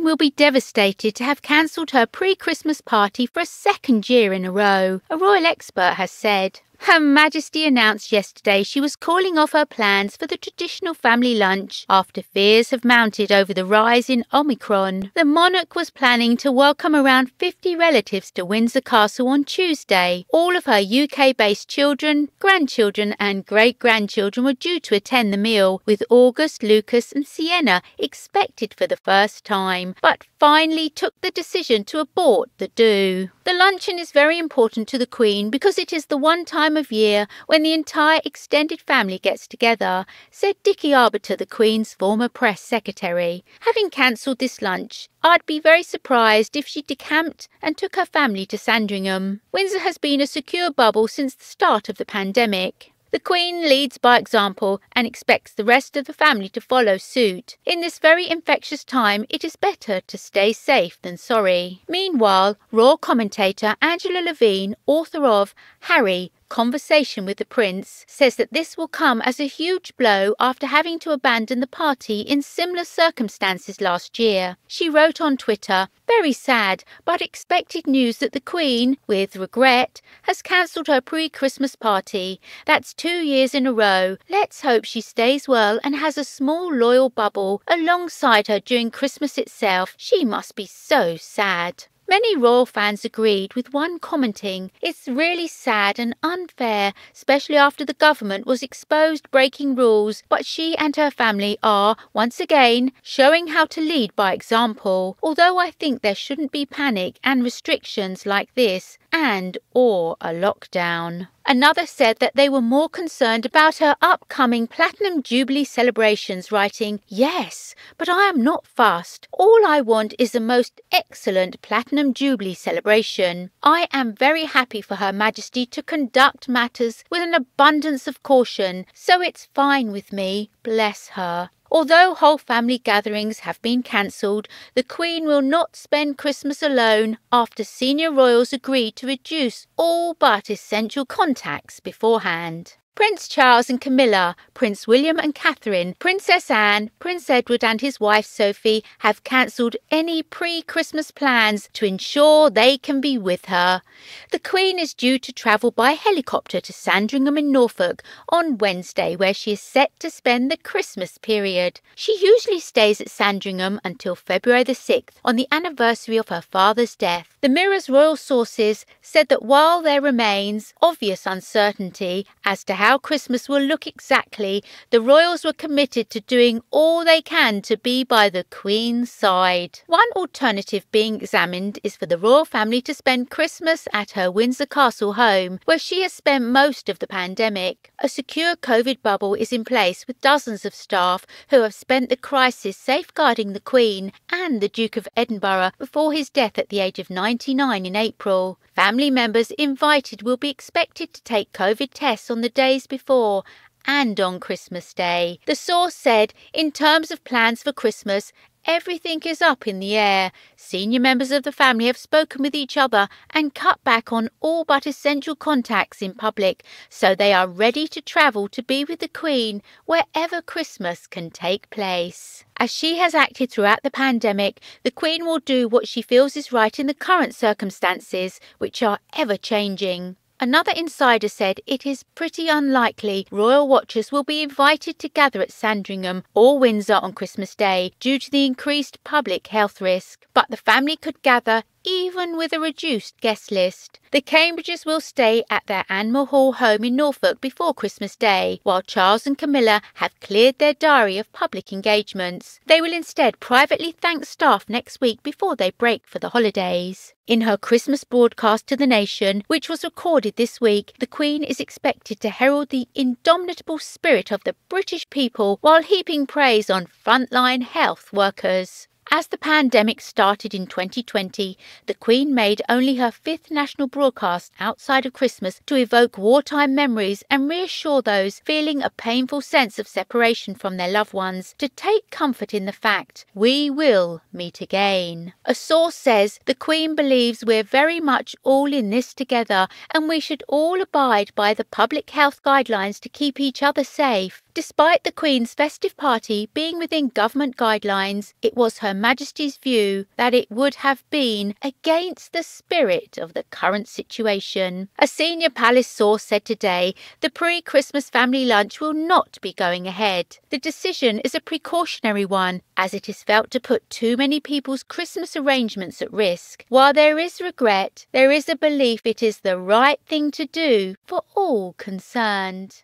will be devastated to have cancelled her pre-Christmas party for a second year in a row, a royal expert has said. Her Majesty announced yesterday she was calling off her plans for the traditional family lunch after fears have mounted over the rise in Omicron. The monarch was planning to welcome around 50 relatives to Windsor Castle on Tuesday. All of her UK-based children, grandchildren and great-grandchildren were due to attend the meal, with August, Lucas and Sienna expected for the first time, but finally took the decision to abort the do. The luncheon is very important to the Queen because it is the one time of year when the entire extended family gets together, said Dickie Arbiter, the Queen's former press secretary. Having cancelled this lunch, I'd be very surprised if she decamped and took her family to Sandringham. Windsor has been a secure bubble since the start of the pandemic. The Queen leads by example and expects the rest of the family to follow suit. In this very infectious time, it is better to stay safe than sorry. Meanwhile, royal commentator Angela Levine, author of Harry, Conversation with the Prince, says that this will come as a huge blow after having to abandon the party in similar circumstances last year. She wrote on Twitter, "Very sad, but expected news that the Queen, with regret, has cancelled her pre-Christmas party. That's 2 years in a row. Let's hope she stays well and has a small loyal bubble alongside her during Christmas itself. She must be so sad." Many royal fans agreed, with one commenting, "It's really sad and unfair, especially after the government was exposed breaking rules, but she and her family are, once again, showing how to lead by example. Although I think there shouldn't be panic and restrictions like this or a lockdown." Another said that they were more concerned about her upcoming Platinum Jubilee celebrations, writing, "Yes, but I am not fussed. All I want is the most excellent Platinum Jubilee celebration. I am very happy for Her Majesty to conduct matters with an abundance of caution, so it's fine with me, bless her." Although whole family gatherings have been cancelled, the Queen will not spend Christmas alone after senior royals agreed to reduce all but essential contacts beforehand. Prince Charles and Camilla, Prince William and Catherine, Princess Anne, Prince Edward and his wife Sophie have cancelled any pre-Christmas plans to ensure they can be with her. The Queen is due to travel by helicopter to Sandringham in Norfolk on Wednesday, where she is set to spend the Christmas period. She usually stays at Sandringham until February the 6th, on the anniversary of her father's death. The Mirror's royal sources said that while there remains obvious uncertainty as to how Christmas will look exactly, the royals were committed to doing all they can to be by the Queen's side. One alternative being examined is for the royal family to spend Christmas at her Windsor Castle home, where she has spent most of the pandemic. A secure COVID bubble is in place with dozens of staff who have spent the crisis safeguarding the Queen and the Duke of Edinburgh before his death at the age of 99 in April. Family members invited will be expected to take COVID tests on the days before and on Christmas Day. The source said, in terms of plans for Christmas, everything is up in the air. Senior members of the family have spoken with each other and cut back on all but essential contacts in public, so they are ready to travel to be with the Queen wherever Christmas can take place. As she has acted throughout the pandemic, the Queen will do what she feels is right in the current circumstances, which are ever-changing. Another insider said it is pretty unlikely royal watchers will be invited to gather at Sandringham or Windsor on Christmas Day due to the increased public health risk, but the family could gather even with a reduced guest list. The Cambridges will stay at their Anmore Hall home in Norfolk before Christmas Day, while Charles and Camilla have cleared their diary of public engagements. They will instead privately thank staff next week before they break for the holidays. In her Christmas broadcast to the nation, which was recorded this week, the Queen is expected to herald the indomitable spirit of the British people while heaping praise on frontline health workers. As the pandemic started in 2020, the Queen made only her 5th national broadcast outside of Christmas to evoke wartime memories and reassure those feeling a painful sense of separation from their loved ones to take comfort in the fact, we will meet again. A source says the Queen believes we're very much all in this together and we should all abide by the public health guidelines to keep each other safe. Despite the Queen's festive party being within government guidelines, it was Her Majesty's view that it would have been against the spirit of the current situation. A senior palace source said today the pre-Christmas family lunch will not be going ahead. The decision is a precautionary one, as it is felt to put too many people's Christmas arrangements at risk. While there is regret, there is a belief it is the right thing to do for all concerned.